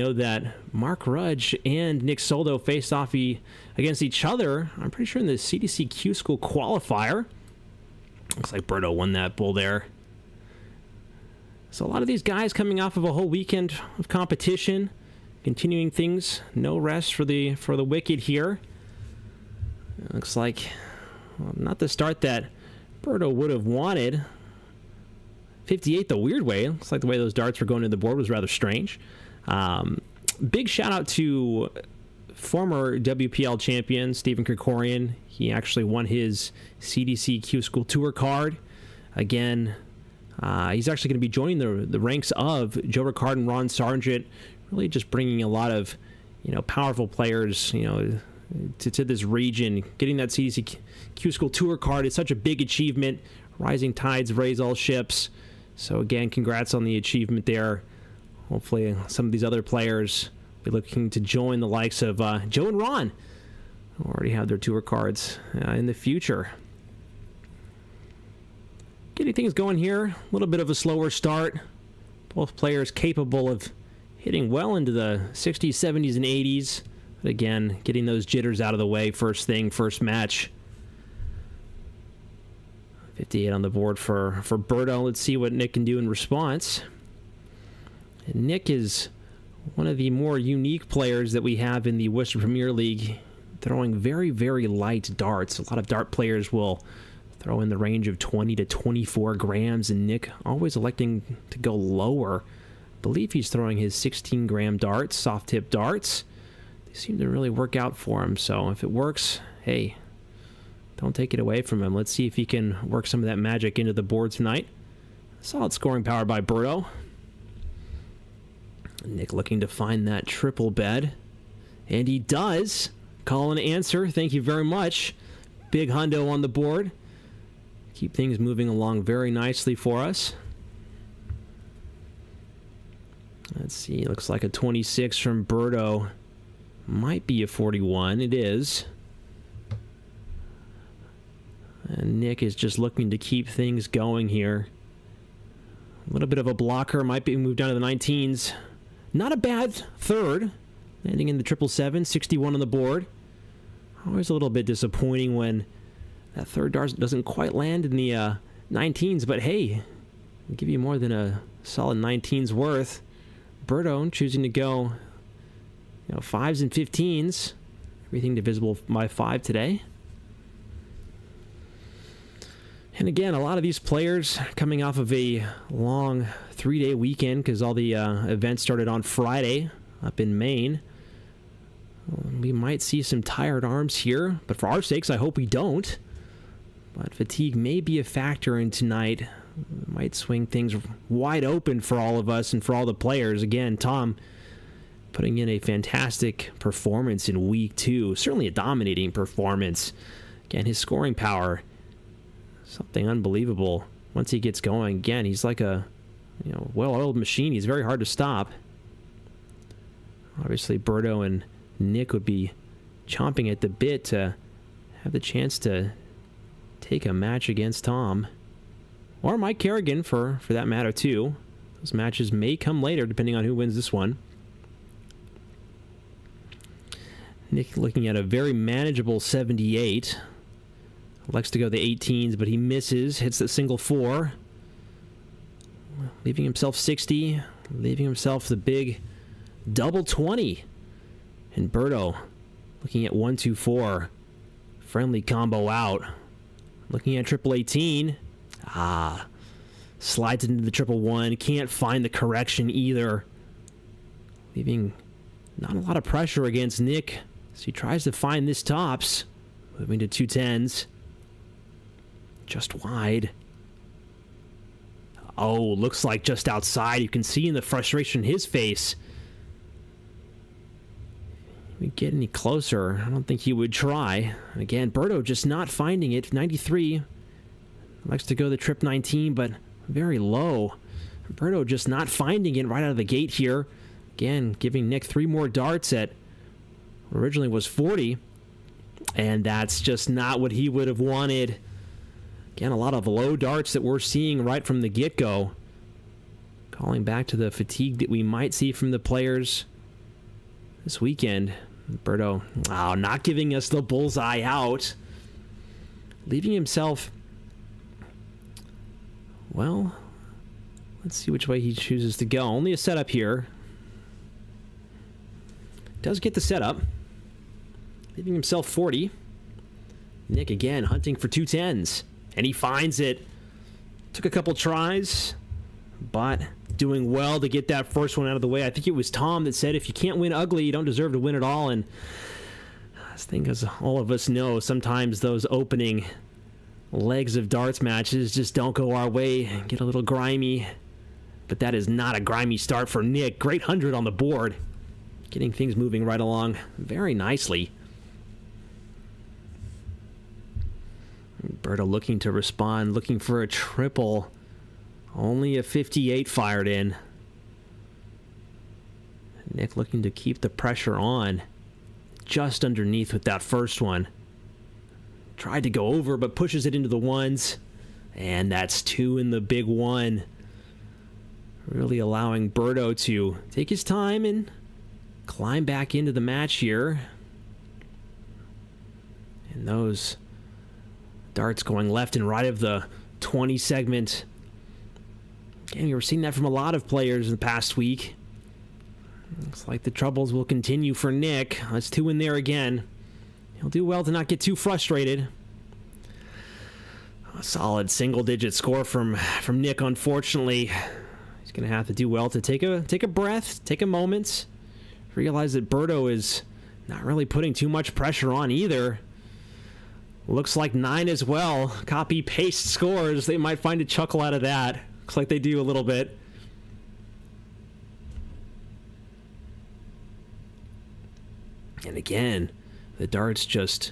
know that Mark Rudge and Nick Soldo faced off against each other, I'm pretty sure in the CDC Q School qualifier. Looks like Berto won that bull there. So a lot of these guys coming off of a whole weekend of competition, continuing things, no rest for the wicked here. It looks like, well, not the start that Berto would have wanted. 58 the weird way. Looks like the way those darts were going to the board was rather strange. Big shout out to former WPL champion Stephen Krikorian. He actually won his CDC Q School Tour card. Again, he's actually going to be joining the ranks of Joe Ricard and Ron Sargent, really just bringing a lot of, powerful players, to this region. Getting that CDC Q School Tour card is such a big achievement. Rising tides raise all ships. So again, congrats on the achievement there. Hopefully some of these other players will be looking to join the likes of Joe and Ron, who already have their tour cards in the future. Getting things going here. A little bit of a slower start. Both players capable of hitting well into the 60s, 70s, and 80s. But again, getting those jitters out of the way first thing, first match. 58 on the board for Berto. Let's see what Nick can do in response. And Nick is one of the more unique players that we have in the Worcester Premier League, throwing very, very light darts. A lot of dart players will throw in the range of 20 to 24 grams, and Nick always electing to go lower. I believe he's throwing his 16-gram darts, soft-tip darts. They seem to really work out for him, so if it works, hey, don't take it away from him. Let's see if he can work some of that magic into the board tonight. Solid scoring power by Berto. Nick looking to find that triple bed. And he does. Call and answer. Thank you very much. Big hundo on the board. Keep things moving along very nicely for us. Let's see. Looks like a 26 from Berto. Might be a 41. It is. And Nick is just looking to keep things going here. A little bit of a blocker. Might be moved down to the 19s. Not a bad third. Landing in the 777. 61 on the board. Always a little bit disappointing when that third dart doesn't quite land in the 19s. But hey, I'll give you more than a solid 19's worth. Berto choosing to go 5s and 15s. Everything divisible by 5 today. And again, a lot of these players coming off of a long 3-day weekend because all the events started on Friday up in Maine. We might see some tired arms here, but for our sakes, I hope we don't. But fatigue may be a factor in tonight. It might swing things wide open for all of us and for all the players. Again, Tom putting in a fantastic performance in week 2. Certainly a dominating performance. Again, his scoring power, something unbelievable. Once he gets going, again, he's like a well-oiled machine. He's very hard to stop. Obviously, Berto and Nick would be chomping at the bit to have the chance to take a match against Tom. Or Mike Carignan, for that matter, too. Those matches may come later, depending on who wins this one. Nick looking at a very manageable 78. Likes to go the 18s, but he misses. Hits the single 4. Leaving himself 60. Leaving himself the big double 20. And Berto looking at 1, 2, 4. Friendly combo out. Looking at triple 18. Slides into the triple 1. Can't find the correction either. Leaving not a lot of pressure against Nick. So he tries to find this tops. Moving to 2 10s. Just wide. Oh, looks like just outside. You can see in the frustration in his face. If we get any closer, I don't think he would try. Again, Berto just not finding it. 93. Likes to go the trip 19, but very low. Berto just not finding it right out of the gate here. Again, giving Nick 3 more darts at originally was 40. And that's just not what he would have wanted. Again, a lot of low darts that we're seeing right from the get-go. Calling back to the fatigue that we might see from the players this weekend. Berto, not giving us the bullseye out. Leaving himself, well, let's see which way he chooses to go. Only a setup here. Does get the setup. Leaving himself 40. Nick again hunting for 210s. And he finds it. Took a couple tries, but doing well to get that first one out of the way. I think it was Tom that said, if you can't win ugly, you don't deserve to win at all. And I think, as all of us know, sometimes those opening legs of darts matches just don't go our way and get a little grimy. But that is not a grimy start for Nick. Great 100 on the board. Getting things moving right along very nicely. Berto looking to respond, looking for a triple. Only a 58 fired in. Nick looking to keep the pressure on. Just underneath with that first one. Tried to go over, but pushes it into the ones. And that's 2 in the big one. Really allowing Berto to take his time and climb back into the match here. And those darts going left and right of the 20 segment. Again, we were seeing that from a lot of players in the past week. Looks like the troubles will continue for Nick. That's 2 in there again. He'll do well to not get too frustrated. A solid single-digit score from Nick, unfortunately. He's going to have to do well to take a breath, take a moment, realize that Berto is not really putting too much pressure on either. Looks like 9 as well. Copy-paste scores. They might find a chuckle out of that. Looks like they do a little bit. And again, the darts just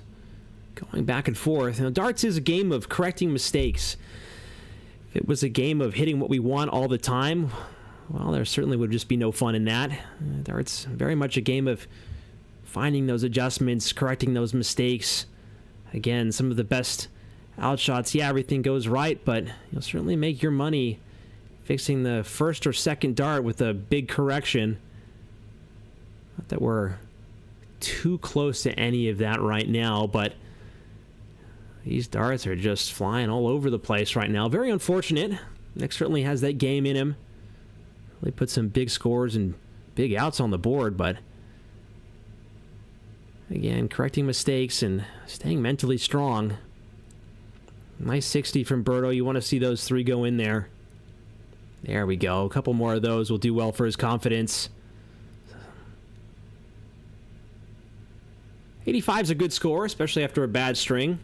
going back and forth. Now, darts is a game of correcting mistakes. If it was a game of hitting what we want all the time, well, there certainly would just be no fun in that. Darts very much a game of finding those adjustments, correcting those mistakes. Again, some of the best outshots, yeah, everything goes right, but you'll certainly make your money fixing the first or second dart with a big correction. Not that we're too close to any of that right now, but these darts are just flying all over the place right now. Very unfortunate. Nick certainly has that game in him. Really put some big scores and big outs on the board, but again, correcting mistakes and staying mentally strong. Nice 60 from Berto. You want to see those 3 go in there. There we go. A couple more of those will do well for his confidence. 85 is a good score, especially after a bad string.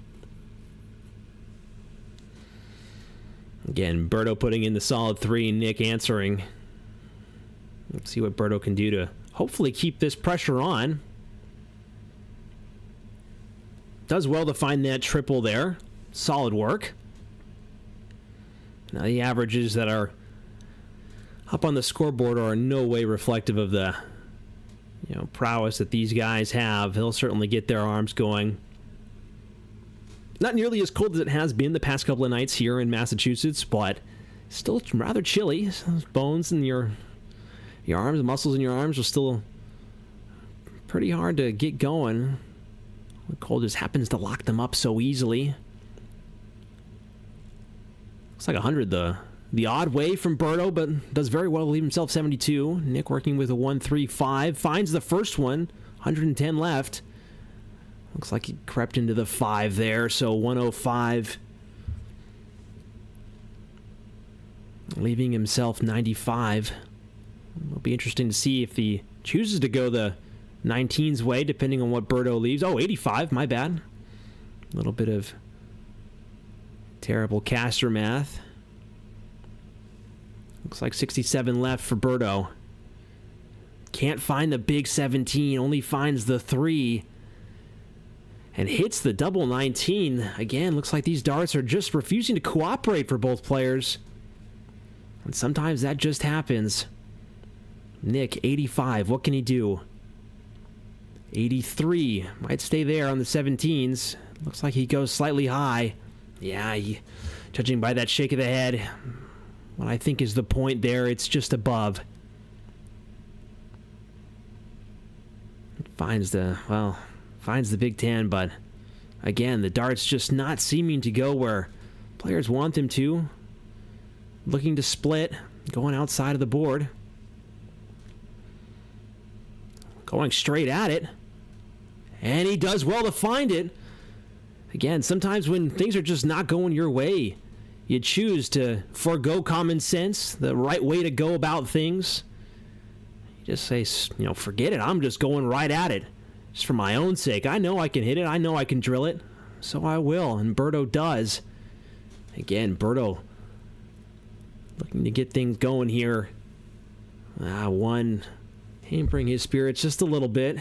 Again, Berto putting in the solid 3, Nick answering. Let's see what Berto can do to hopefully keep this pressure on. Does well to find that triple there. Solid work. Now the averages that are up on the scoreboard are in no way reflective of the prowess that these guys have. They'll certainly get their arms going. Not nearly as cold as it has been the past couple of nights here in Massachusetts, but still rather chilly. Those bones in your arms, the muscles in your arms are still pretty hard to get going. The cold just happens to lock them up so easily. Looks like 100 the odd way from Berto, but does very well to leave himself 72. Nick working with a 135. Finds the first one. 110 left. Looks like he crept into the 5 there, so 105. Leaving himself 95. It'll be interesting to see if he chooses to go the 19's way, depending on what Berto leaves. Oh, 85, my bad. A little bit of terrible caster math. Looks like 67 left for Berto. Can't find the big 17, only finds the 3. And hits the double 19. Again, looks like these darts are just refusing to cooperate for both players. And sometimes that just happens. Nick, 85, what can he do? 83, might stay there on the 17s. Looks like he goes slightly high. Yeah, judging by that shake of the head, what I think is the point there, it's just above. Finds the Big Ten, but again, the darts just not seeming to go where players want them to. Looking to split, going outside of the board. Going straight at it. And he does well to find it. Again, sometimes when things are just not going your way, you choose to forego common sense, the right way to go about things. You just say, forget it. I'm just going right at it. Just for my own sake. I know I can hit it. I know I can drill it. So I will. And Berto does. Again, Berto looking to get things going here. One hampering his spirits just a little bit.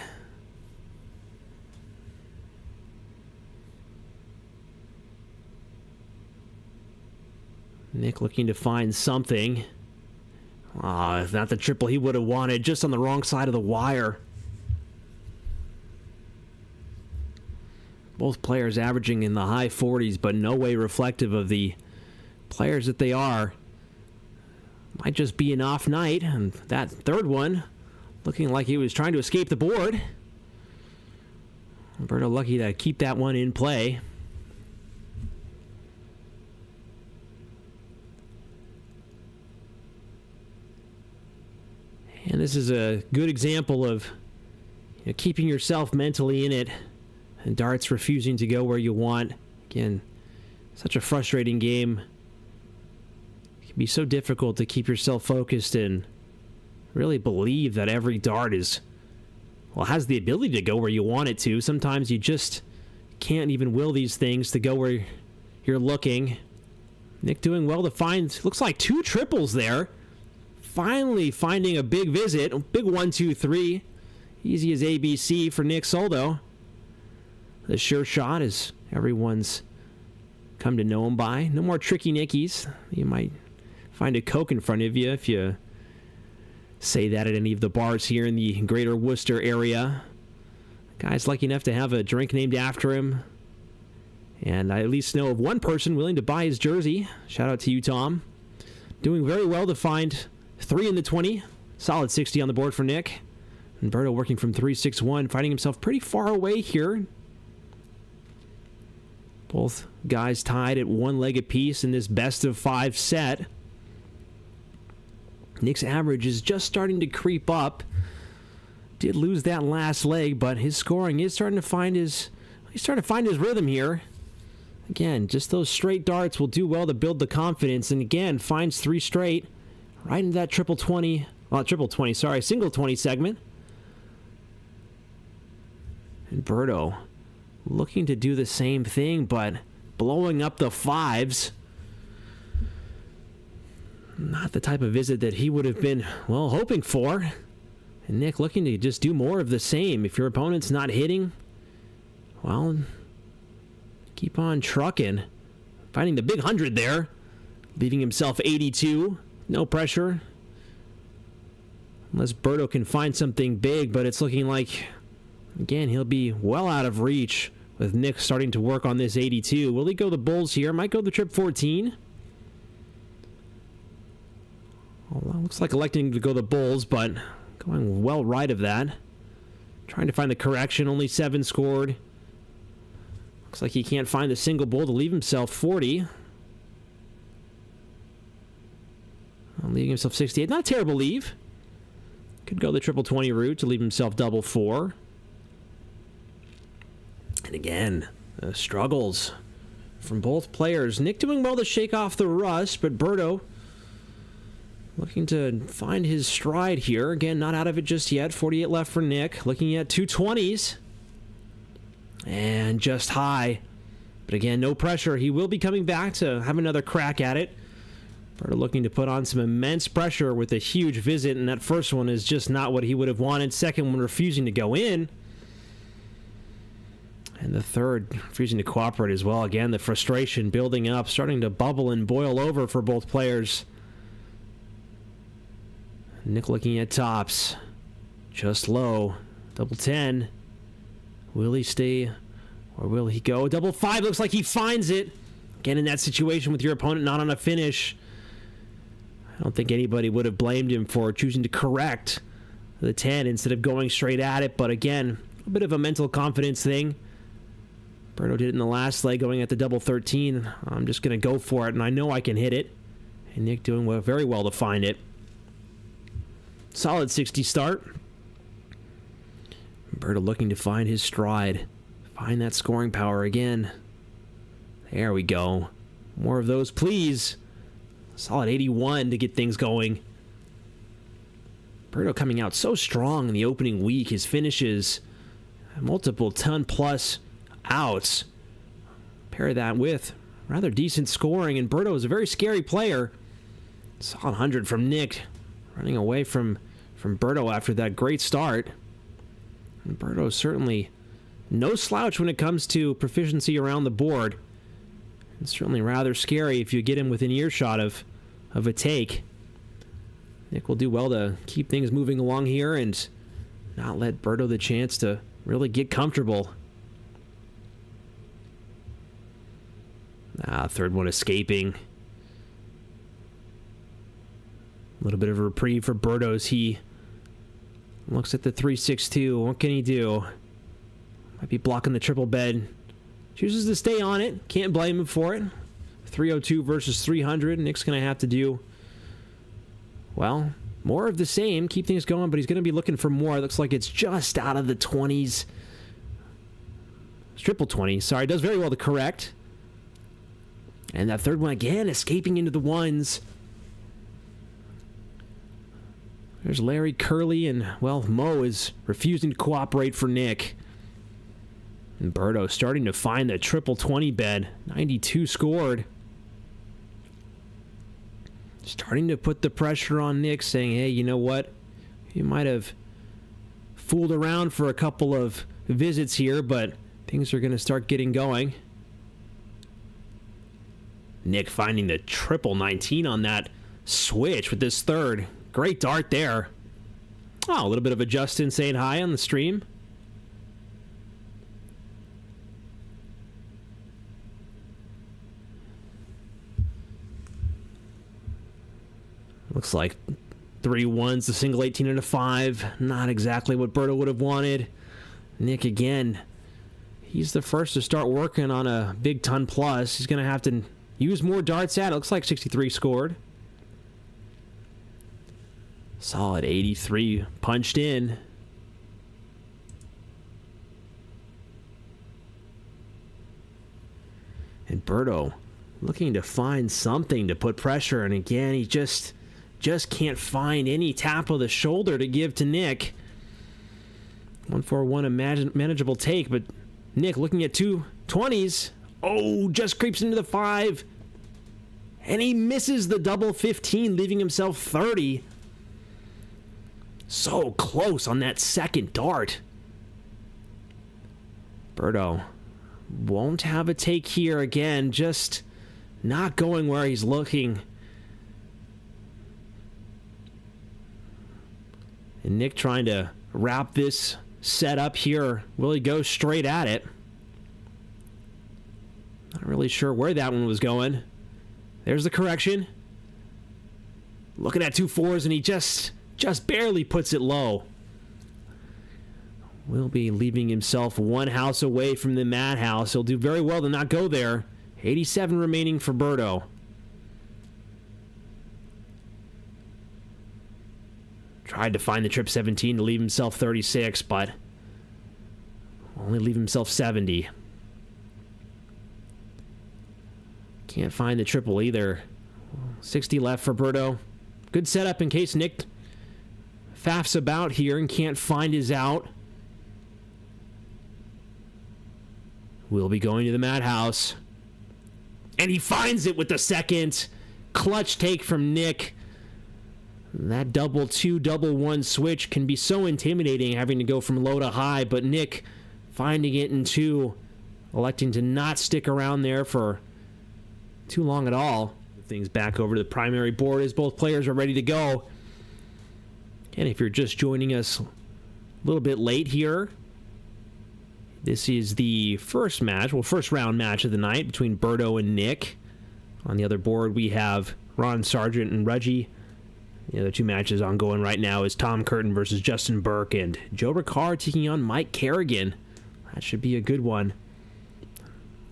Nick looking to find something. Not the triple he would have wanted, just on the wrong side of the wire. Both players averaging in the high 40s, but no way reflective of the players that they are. Might just be an off night, and that third one looking like he was trying to escape the board. Roberto lucky to keep that one in play. And this is a good example of keeping yourself mentally in it and darts refusing to go where you want. Again, such a frustrating game. It can be so difficult to keep yourself focused and really believe that every dart has the ability to go where you want it to. Sometimes you just can't even will these things to go where you're looking. Nick doing well to find, looks like 2 triples there. Finally finding a big visit. Big 1, 2, 3. Easy as ABC for Nick Soldo. The sure shot, as everyone's come to know him by. No more tricky Nickies. You might find a Coke in front of you if you say that at any of the bars here in the greater Worcester area. Guy's lucky enough to have a drink named after him. And I at least know of one person willing to buy his jersey. Shout out to you, Tom. Doing very well to find 3 in the 20. Solid 60 on the board for Nick. And Berto working from 3-6-1, finding himself pretty far away here. Both guys tied at 1 leg apiece in this best of 5 set. Nick's average is just starting to creep up. Did lose that last leg, but his scoring is starting to find his rhythm here. Again, just those straight darts will do well to build the confidence. And again, finds 3 straight. Right into that single 20 segment. And Berto looking to do the same thing, but blowing up the 5s. Not the type of visit that he would have been, hoping for. And Nick looking to just do more of the same. If your opponent's not hitting, keep on trucking. Finding the big 100 there. Leaving himself 82. No pressure. Unless Berto can find something big, but it's looking like, again, he'll be well out of reach with Nick starting to work on this 82. Will he go the Bulls here? Might go the trip 14. Looks like electing to go the Bulls, but going well right of that. Trying to find the correction. Only 7 scored. Looks like he can't find the single bull to leave himself 40. Leaving himself 68. Not a terrible leave. Could go the triple 20 route to leave himself double 4. And again, struggles from both players. Nick doing well to shake off the rust, but Berto looking to find his stride here. Again, not out of it just yet. 48 left for Nick. Looking at 2 20s. And just high. But again, no pressure. He will be coming back to have another crack at it. Berto looking to put on some immense pressure with a huge visit, and that first one is just not what he would have wanted. Second one refusing to go in. And the third refusing to cooperate as well. Again, the frustration building up, starting to bubble and boil over for both players. Nick looking at tops. Just low. Double 10. Will he stay or will he go? Double 5 looks like he finds it. Again, in that situation with your opponent not on a finish, I don't think anybody would have blamed him for choosing to correct for the 10 instead of going straight at it. But again, a bit of a mental confidence thing. Berto did it in the last leg, going at the double 13. I'm just going to go for it, and I know I can hit it. And Nick doing very well to find it. Solid 60 start. Berto looking to find his stride. Find that scoring power again. There we go. More of those, please. Solid 81 to get things going. Berto coming out so strong in the opening week. His finishes, multiple ton-plus outs. Pair that with rather decent scoring, and Berto is a very scary player. Solid 100 from Nick, running away from Berto after that great start. And Berto is certainly no slouch when it comes to proficiency around the board. It's certainly rather scary if you get him within earshot of a take. Nick will do well to keep things moving along here and not let Berto the chance to really get comfortable. Third one escaping. A little bit of a reprieve for Berto as he looks at the 3-6-2. What can he do? Might be blocking the triple bed. Chooses to stay on it. Can't blame him for it. 302 versus 300. Nick's going to have to do, well, more of the same. Keep things going, but he's going to be looking for more. It looks like it's just out of the 20s. It's triple 20. Sorry, does very well to correct. And that third one again, escaping into the ones. There's Larry, Curly, and, well, Mo is refusing to cooperate for Nick. And Berto starting to find the triple 20 bed. 92 scored. Starting to put the pressure on Nick, saying, hey, you know what? You might have fooled around for a couple of visits here, but things are going to start getting going. Nick finding the triple 19 on that switch with this third. Great dart there. Oh, a little bit of a Justin saying hi on the stream. Looks like 3 ones, the single 18 and a 5. Not exactly what Berto would have wanted. Nick again. He's the first to start working on a big ton plus. He's going to have to use more darts at it. Looks like 63 scored. Solid 83 punched in. And Berto looking to find something to put pressure. And again, he just can't find any tap of the shoulder to give to Nick. 141, a manageable take, but Nick looking at 2 20s. Oh, just creeps into the 5. And he misses the double 15, leaving himself 30. So close on that second dart. Berto won't have a take here again, just not going where he's looking. And Nick trying to wrap this set up here. Will he go straight at it? Not really sure where that one was going. There's the correction. Looking at 2 4s, and he just barely puts it low. Will be leaving himself 1 house away from the madhouse. He'll do very well to not go there. 87 remaining for Berto. Tried to find the trip 17 to leave himself 36, but only leave himself 70. Can't find the triple either. 60 left for Berto. Good setup in case Nick faffs about here and can't find his out. We'll be going to the madhouse. And he finds it with the second. Clutch take from Nick. That double 2, double 1 switch can be so intimidating, having to go from low to high, but Nick finding it in 2, electing to not stick around there for too long at all. Things back over to the primary board as both players are ready to go. And if you're just joining us a little bit late here, this is the first round match of the night between Berto and Nick. On the other board, we have Ron, Sargent, and Rudge The other two matches ongoing right now is Tom Curtin versus Justin Burke and Joe Ricard taking on Mike Carignan. That should be a good one.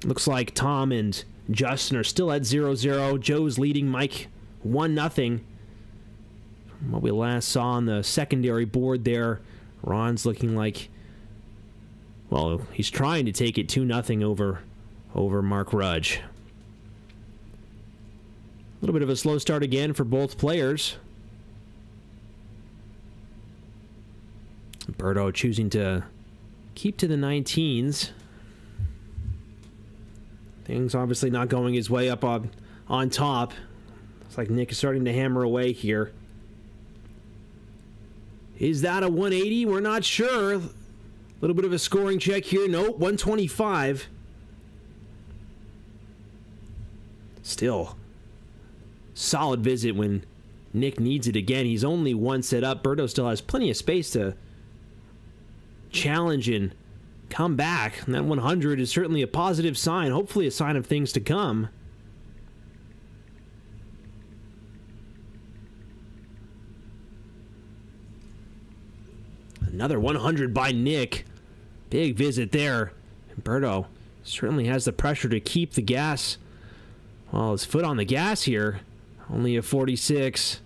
Looks like Tom and Justin are still at 0-0. Joe's leading Mike 1-0. From what we last saw on the secondary board there, Ron's looking like, well, he's trying to take it 2-0 over Mark Rudge. A little bit of a slow start again for both players. Berto choosing to keep to the 19s. Things obviously not going his way up on top. Looks like Nick is starting to hammer away here. Is that a 180? We're not sure. A little bit of a scoring check here. Nope, 125. Still, solid visit when Nick needs it again. He's only one set up. Berto still has plenty of space to challenge and come back. And that 100 is certainly a positive sign. Hopefully a sign of things to come. Another 100 by Nick. Big visit there. And Berto certainly has the pressure to keep the gas. Well, his foot on the gas here. Only a 46.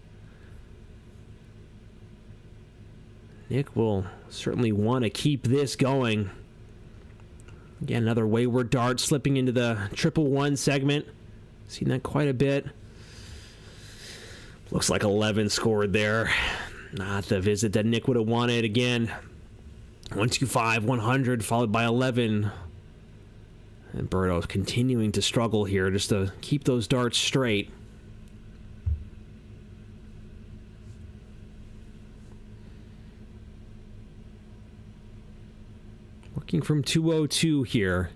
Nick will certainly want to keep this going. Again, another wayward dart slipping into the 111 segment. Seen that quite a bit. Looks like 11 scored there. Not the visit that Nick would have wanted. Again, 125, 100, followed by 11. And Berto's continuing to struggle here just to keep those darts straight. Working from 202 here.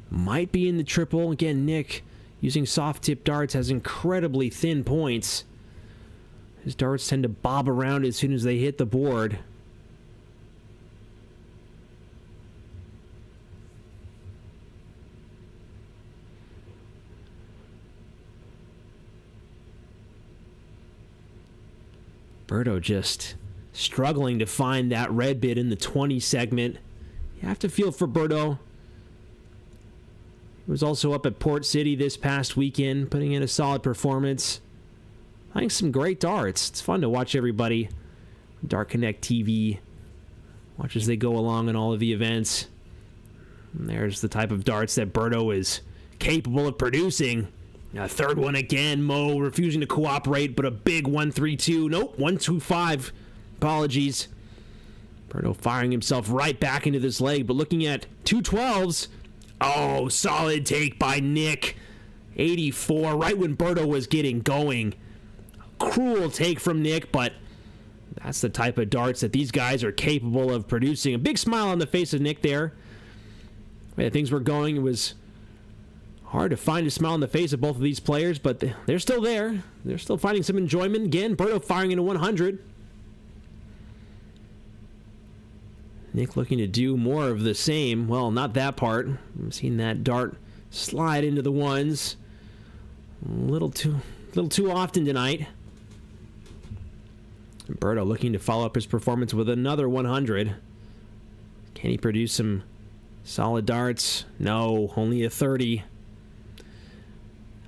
Might be in the triple. Again, Nick, using soft tip darts, has incredibly thin points. His darts tend to bob around as soon as they hit the board. Berto just struggling to find that red bit in the 20 segment. You have to feel for Berto. He was also up at Port City this past weekend, putting in a solid performance. Playing some great darts. It's fun to watch everybody. Dart Connect TV. Watch as they go along in all of the events. And there's the type of darts that Berto is capable of producing. A third one again. Mo refusing to cooperate, but a big 132. Nope, 125. Apologies. Berto firing himself right back into this leg, but looking at 212s. Oh, solid take by Nick. 84, right when Berto was getting going. Cruel take from Nick, but that's the type of darts that these guys are capable of producing. A big smile on the face of Nick there. The way things were going, it was hard to find a smile on the face of both of these players, but they're still there. They're still finding some enjoyment. Again, Berto firing into 100. Nick looking to do more of the same. Well, not that part. I've seen that dart slide into the ones a little too often tonight. And Berto looking to follow up his performance with another 100. Can he produce some solid darts? No, only a 30.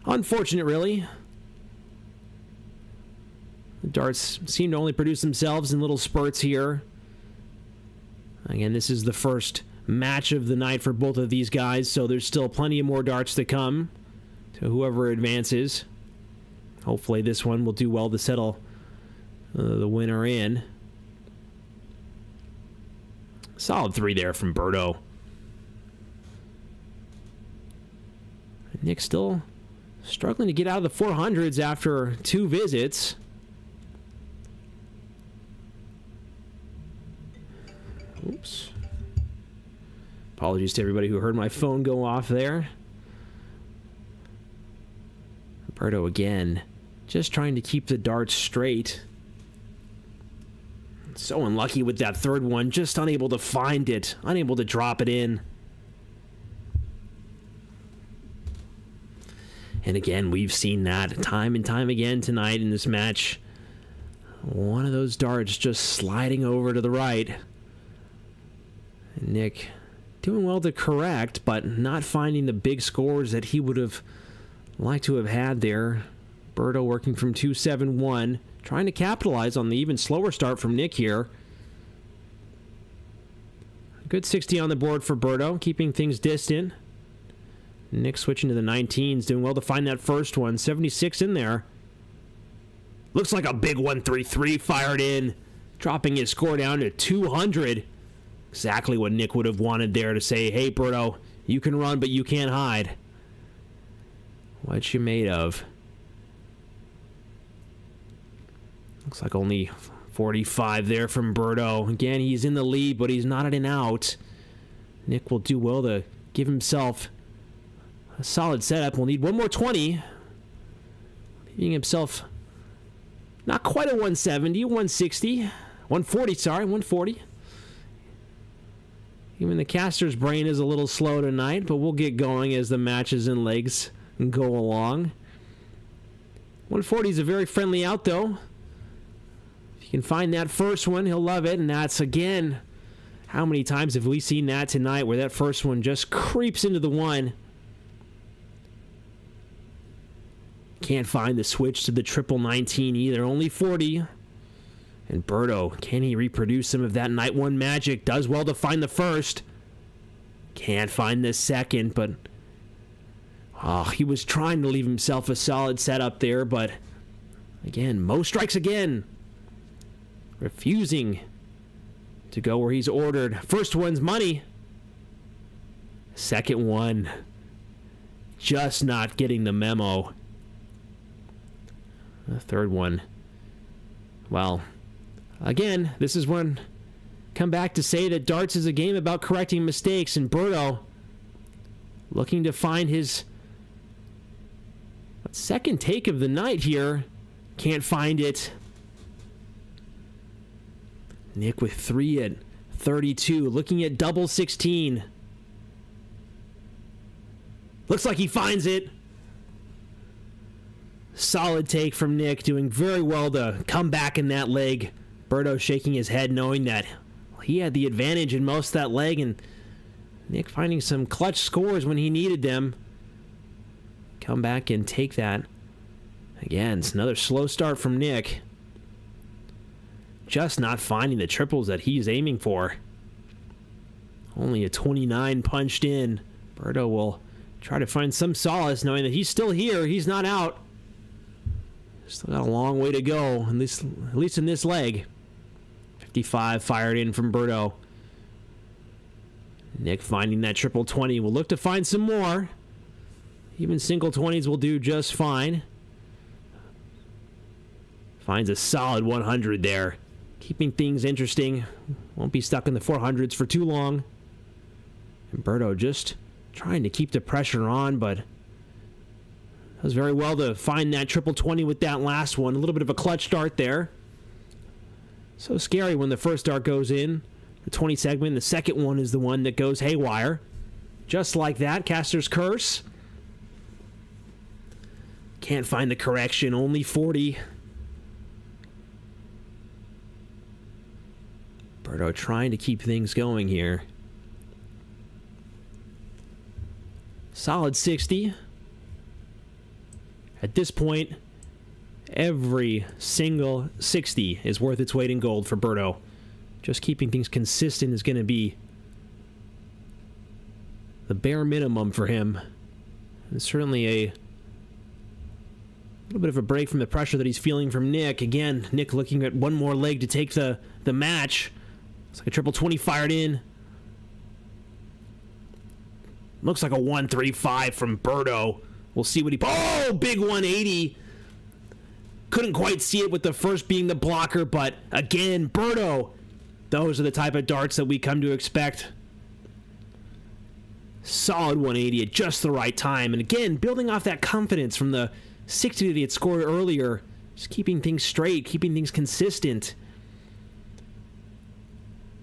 Unfortunate, really. The darts seem to only produce themselves in little spurts here. Again, this is the first match of the night for both of these guys, so there's still plenty of more darts to come to whoever advances. Hopefully this one will do well to settle the winner in. Solid 3 there from Berto. Nick still struggling to get out of the 400s after 2 visits. Oops. Apologies to everybody who heard my phone go off there. Berto again, just trying to keep the darts straight. So unlucky with that third one, just unable to find it, unable to drop it in. And again, we've seen that time and time again tonight in this match. One of those darts just sliding over to the right. And Nick doing well to correct, but not finding the big scores that he would have liked to have had there. Berto working from 2-7-1, trying to capitalize on the even slower start from Nick here. Good 60 on the board for Berto, keeping things distant. Nick switching to the 19s, doing well to find that first one. 76 in there. Looks like a big 1-3-3 fired in, dropping his score down to 200. Exactly what Nick would have wanted there to say, hey, Berto, you can run, but you can't hide. What you made of? Looks like only 45 there from Berto. Again, he's in the lead, but he's not at an out. Nick will do well to give himself a solid setup. We'll need one more 20. Leaving himself not quite a 170, 160. 140, sorry, 140. Even the caster's brain is a little slow tonight, but we'll get going as the matches and legs go along. 140 is a very friendly out, though. If you can find that first one, he'll love it. And that's, again, how many times have we seen that tonight where that first one just creeps into the one? Can't find the switch to the triple 19 either. Only 40. And Berto, can he reproduce some of that night one magic? Does well to find the first. Can't find the second, but he was trying to leave himself a solid setup there, but again, Mo strikes again. Refusing to go where he's ordered. First one's money. Second one, just not getting the memo. The third one, well, again, this is when come back to say that darts is a game about correcting mistakes, and Berto looking to find his second take of the night here. Can't find it. Nick with 3 at 32, looking at double 16. Looks like he finds it. Solid take from Nick, doing very well to come back in that leg. Berto shaking his head, knowing that he had the advantage in most of that leg, and Nick finding some clutch scores when he needed them. Come back and take that. Again, it's another slow start from Nick. Just not finding the triples that he's aiming for. Only a 29 punched in. Berto will try to find some solace knowing that he's still here. He's not out. Still got a long way to go, at least in this leg. 55 fired in from Berto. Nick finding that triple 20. Will look to find some more. Even single 20s will do just fine. Finds a solid 100 there. Keeping things interesting. Won't be stuck in the 400s for too long. And Berto just trying to keep the pressure on, but does very well to find that triple 20 with that last one. A little bit of a clutch dart there. So scary when the first dart goes in. The 20 segment. The second one is the one that goes haywire. Just like that. Caster's curse. Can't find the correction. Only 40. Berto trying to keep things going here. Solid 60. At this point, every single 60 is worth its weight in gold for Berto. Just keeping things consistent is going to be the bare minimum for him. And certainly a little bit of a break from the pressure that he's feeling from Nick. Again, Nick looking at one more leg to take the match. It's like a triple 20 fired in. Looks like a 1-3-5 from Berto. We'll see what he... Oh, big 180. Couldn't quite see it with the first being the blocker, but again, Berto. Those are the type of darts that we come to expect. Solid 180 at just the right time. And again, building off that confidence from the 60 that he had scored earlier. Just keeping things straight, keeping things consistent.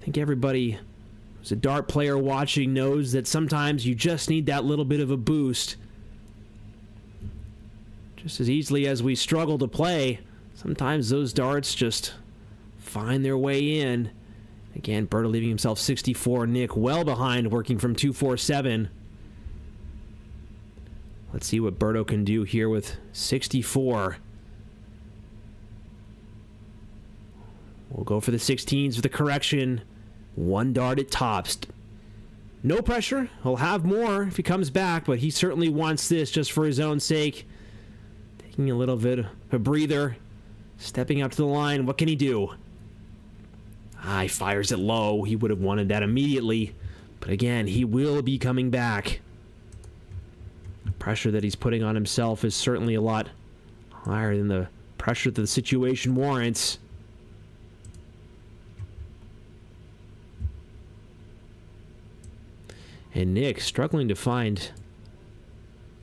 I think everybody who's a dart player watching knows that sometimes you just need that little bit of a boost. Just as easily as we struggle to play, sometimes those darts just find their way in. Again, Berto leaving himself 64. Nick well behind, working from 247. Let's see what Berto can do here with 64. We'll go for the 16s with the correction. One dart at tops. No pressure. He'll have more if he comes back, but he certainly wants this just for his own sake. Taking a little bit of a breather. Stepping up to the line. What can he do? He fires it low. He would have wanted that immediately. But again, he will be coming back. The pressure that he's putting on himself is certainly a lot higher than the pressure that the situation warrants. And Nick struggling to find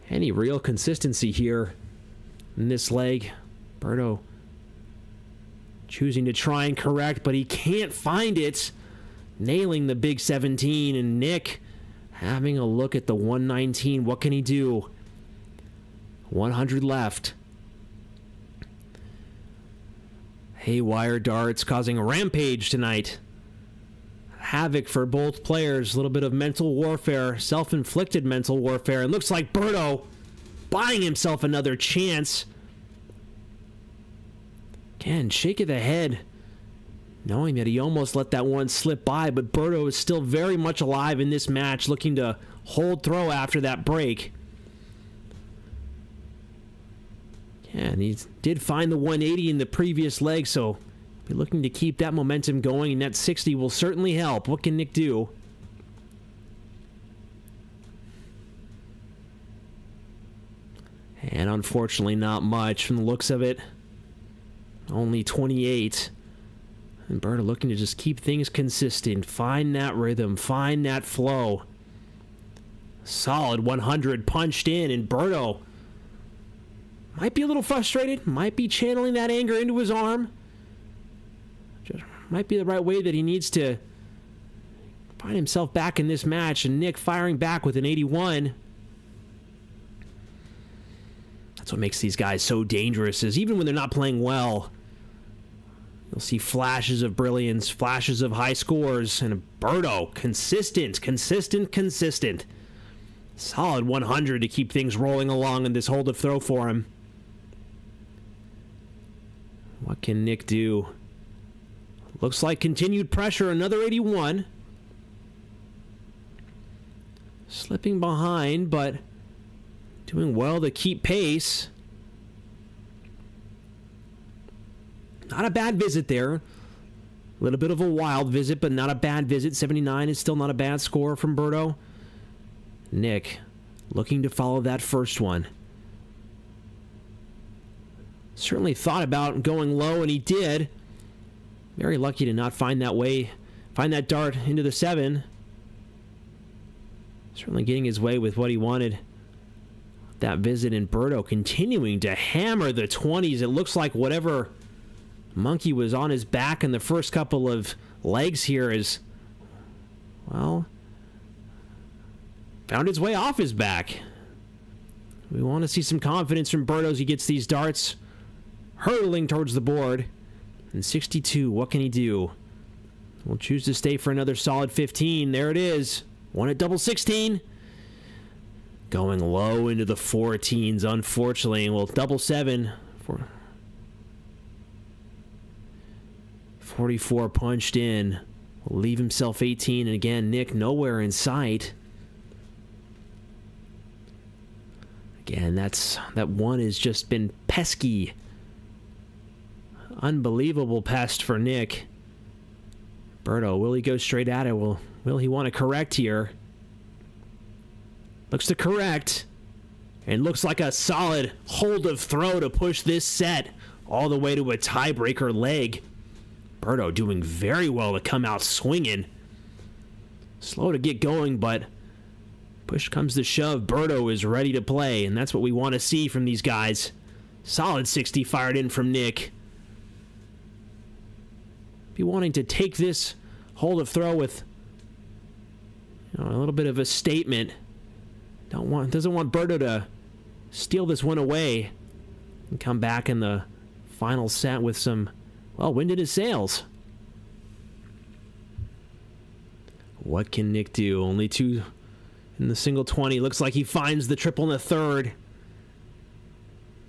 any real consistency here in this leg. Berto choosing to try and correct, but he can't find it. Nailing the big 17, and Nick having a look at the 119. What can he do? 100 left. Haywire darts causing a rampage tonight. Havoc for both players. A little bit of mental warfare, self-inflicted mental warfare. It looks like Berto buying himself another chance. Again, shake of the head, knowing that he almost let that one slip by, but Berto is still very much alive in this match, looking to hold throw after that break. Yeah, and he did find the 180 in the previous leg, so be looking to keep that momentum going, and that 60 will certainly help. What can Nick do? And unfortunately not much from the looks of it. Only 28. And Berto looking to just keep things consistent. Find that rhythm. Find that flow. Solid 100 punched in, and Berto might be a little frustrated. Might be channeling that anger into his arm. Just might be the right way that he needs to find himself back in this match. And Nick firing back with an 81. That's what makes these guys so dangerous, is even when they're not playing well, you'll see flashes of brilliance, flashes of high scores, and Berto, consistent. Solid 100 to keep things rolling along in this hold of throw for him. What can Nick do? Looks like continued pressure, another 81. Slipping behind, but doing well to keep pace. Not a bad visit there. A little bit of a wild visit, but not a bad visit. 79 is still not a bad score from Berto. Nick looking to follow that first one. Certainly thought about going low, and he did. Very lucky to not find that dart into the 7. Certainly getting his way with what he wanted. That visit, and Berto continuing to hammer the 20s. It looks like whatever monkey was on his back in the first couple of legs here is, well, found its way off his back. We want to see some confidence from Berto as he gets these darts hurtling towards the board. And 62, what can he do? We'll choose to stay for another solid 15. There it is. One at double 16. Going low into the 14s, unfortunately. Well, double 7 for 44 punched in. Will leave himself 18. And again, Nick nowhere in sight. Again, that one has just been pesky. Unbelievable pest for Nick. Berto, will he go straight at it? Will he want to correct here? Looks to correct. And looks like a solid hold of throw to push this set all the way to a tiebreaker leg. Berto doing very well to come out swinging. Slow to get going, but push comes to shove. Berto is ready to play, and that's what we want to see from these guys. Solid 60 fired in from Nick. Be wanting to take this hold of throw with, a little bit of a statement. Doesn't want Berto to steal this one away. and come back in the final set with some, well, wind in his sails. What can Nick do? Only 2 in the single 20. Looks like he finds the triple in the third,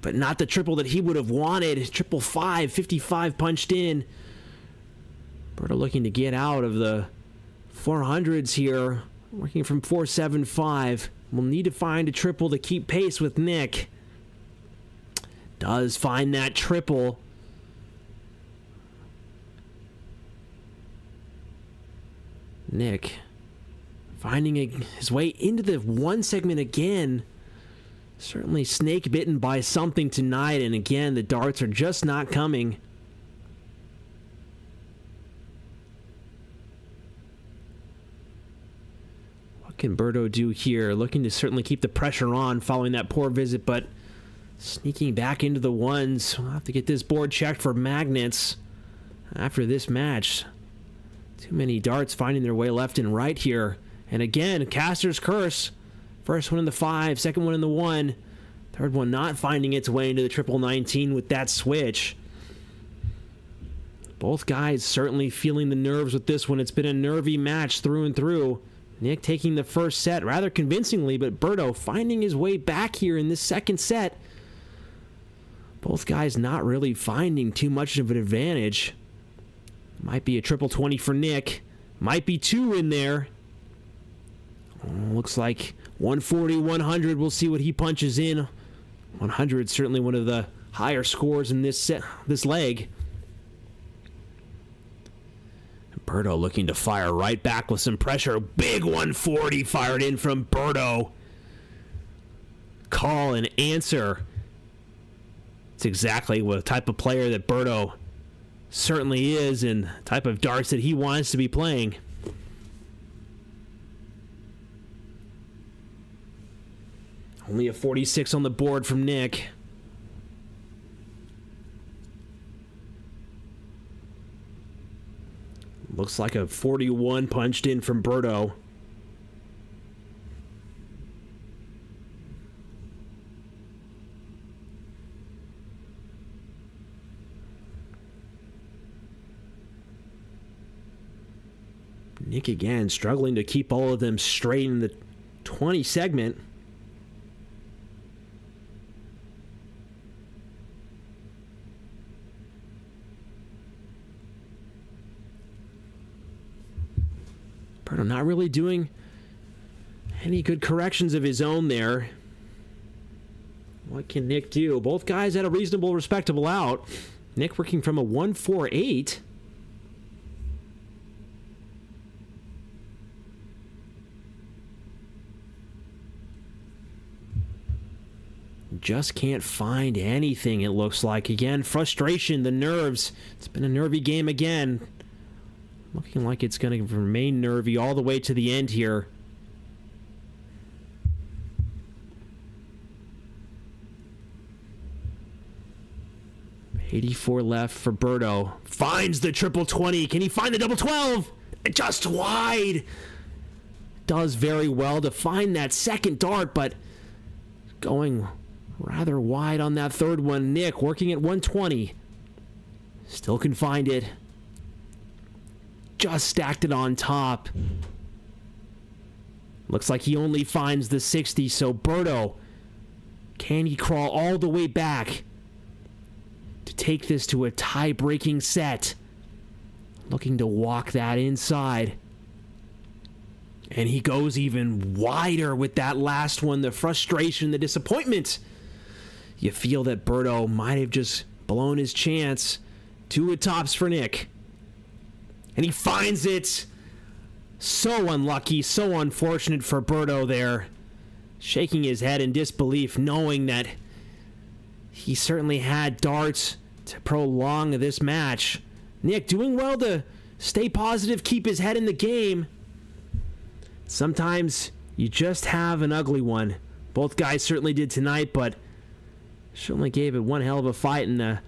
but not the triple that he would have wanted. Triple 5, 55 punched in. Berto looking to get out of the 400s here, working from 475. We'll need to find a triple to keep pace with Nick. Does find that triple. Nick finding his way into the 1 segment again. Certainly snake bitten by something tonight, and again, the darts are just not coming. What can Berto do here? Looking to certainly keep the pressure on following that poor visit, but sneaking back into the ones. We'll have to get this board checked for magnets after this match. Too many darts finding their way left and right here. And again, Caster's curse. First one in the 5, second one in the 1. Third one not finding its way into the triple 19 with that switch. Both guys certainly feeling the nerves with this one. It's been a nervy match through and through. Nick taking the first set rather convincingly, but Berto finding his way back here in this second set. Both guys not really finding too much of an advantage. Might be a triple 20 for Nick. Might be 2 in there. Looks like 140, 100. We'll see what he punches in. 100 certainly one of the higher scores in this set, this leg. Berto looking to fire right back with some pressure. Big 140 fired in from Berto. Call and answer. It's exactly what type of player that Berto certainly is, and type of darts that he wants to be playing. Only a 46 on the board from Nick. Looks like a 41 punched in from Berto. Nick again struggling to keep all of them straight in the 20 segment. Berto not really doing any good corrections of his own there. What can Nick do? Both guys had a reasonable, respectable out. Nick working from a 148. Just can't find anything, it looks like. Again, frustration, the nerves. It's been a nervy game again. Looking like it's going to remain nervy all the way to the end here. $84 left for Berto. Finds the triple 20. Can he find the double 12? Just wide. Does very well to find that second dart, but going rather wide on that third one. Nick working at 120. Still can find it. Just stacked it on top. Looks like he only finds the 60, so Berto, can he crawl all the way back to take this to a tie-breaking set? Looking to walk that inside. And he goes even wider with that last one. The frustration, the disappointment. You feel that Berto might have just blown his chance. 2 at tops for Nick. And he finds it. So unlucky, so unfortunate for Berto there. Shaking his head in disbelief, knowing that he certainly had darts to prolong this match. Nick doing well to stay positive, keep his head in the game. Sometimes you just have an ugly one. Both guys certainly did tonight, but certainly gave it one hell of a fight in the